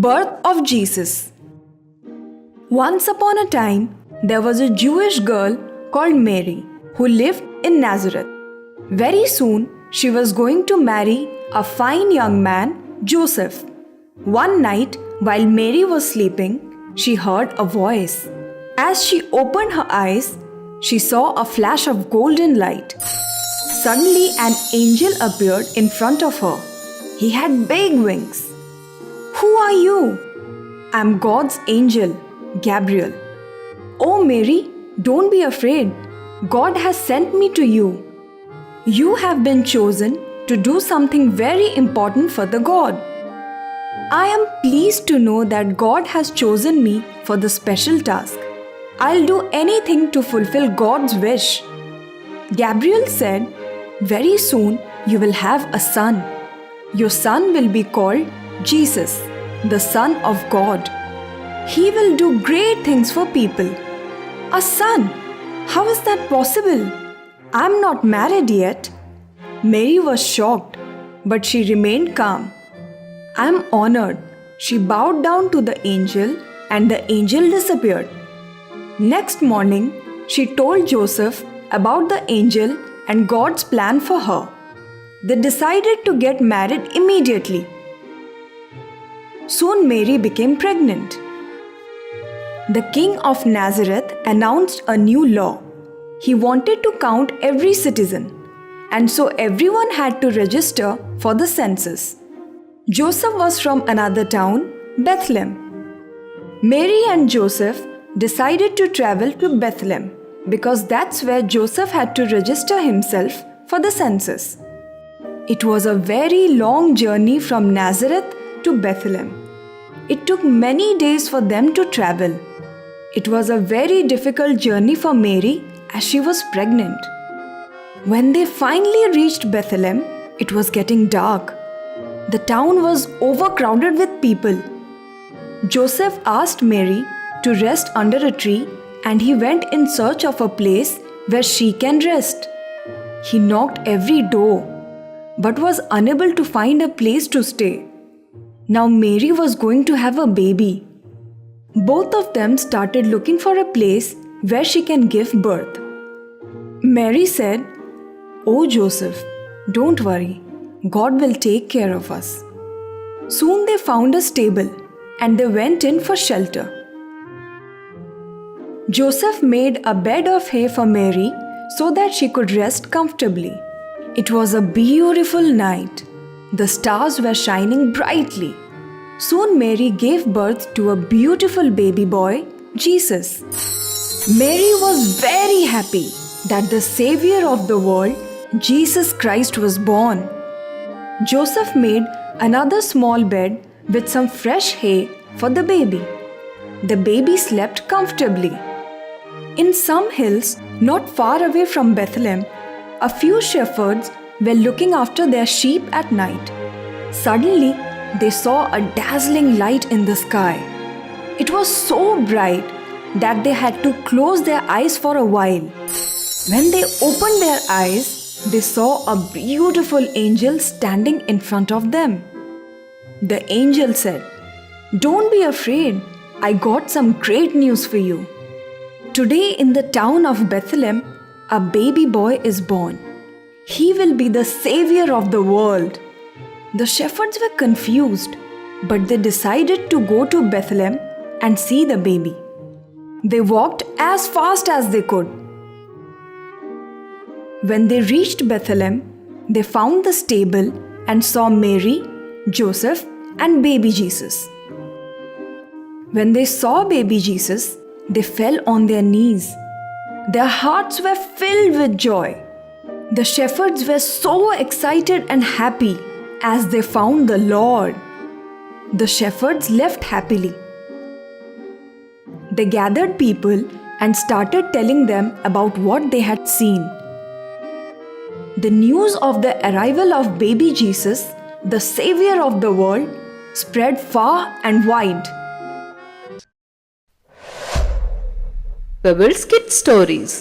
Birth of Jesus. Once upon a time, there was a Jewish girl called Mary who lived in Nazareth. Very soon, she was going to marry a fine young man, Joseph. One night, while Mary was sleeping, she heard a voice. As she opened her eyes, she saw a flash of golden light. Suddenly, an angel appeared in front of her. He had big wings. "Who are you?" "I'm God's angel, Gabriel." "Oh Mary, don't be afraid. God has sent me to you. You have been chosen to do something very important for the God. I am pleased to know that God has chosen me for the special task. I'll do anything to fulfill God's wish." Gabriel said, "Very soon you will have a son. Your son will be called Jesus, the Son of God. He will do great things for people." "A son? How is that possible? I'm not married yet." Mary was shocked, but she remained calm. "I'm honored." She bowed down to the angel, and the angel disappeared. Next morning, she told Joseph about the angel and God's plan for her. They decided to get married immediately. Soon Mary became pregnant. The king of Nazareth announced a new law. He wanted to count every citizen, and so everyone had to register for the census. Joseph was from another town, Bethlehem. Mary and Joseph decided to travel to Bethlehem because that's where Joseph had to register himself for the census. It was a very long journey from Nazareth to Bethlehem. It took many days for them to travel. It was a very difficult journey for Mary as she was pregnant. When they finally reached Bethlehem, it was getting dark. The town was overcrowded with people. Joseph asked Mary to rest under a tree, and he went in search of a place where she can rest. He knocked every door, but was unable to find a place to stay. Now Mary was going to have a baby. Both of them started looking for a place where she can give birth. Mary said, "Oh Joseph, don't worry. God will take care of us." Soon they found a stable and they went in for shelter. Joseph made a bed of hay for Mary so that she could rest comfortably. It was a beautiful night. The stars were shining brightly. Soon Mary gave birth to a beautiful baby boy, Jesus. Mary was very happy that the Savior of the world, Jesus Christ, was born. Joseph made another small bed with some fresh hay for the baby. The baby slept comfortably. In some hills, not far away from Bethlehem, a few shepherds were looking after their sheep at night. Suddenly, they saw a dazzling light in the sky. It was so bright that they had to close their eyes for a while. When they opened their eyes, they saw a beautiful angel standing in front of them. The angel said, "Don't be afraid. I got some great news for you. Today in the town of Bethlehem, a baby boy is born. He will be the Savior of the world." The shepherds were confused, but they decided to go to Bethlehem and see the baby. They walked as fast as they could. When they reached Bethlehem, they found the stable and saw Mary, Joseph, and baby Jesus. When they saw baby Jesus, they fell on their knees. Their hearts were filled with joy. The shepherds were so excited and happy as they found the Lord. The shepherds left happily. They gathered people and started telling them about what they had seen. The news of the arrival of baby Jesus, the Savior of the world, spread far and wide. Pebbles Kid Stories.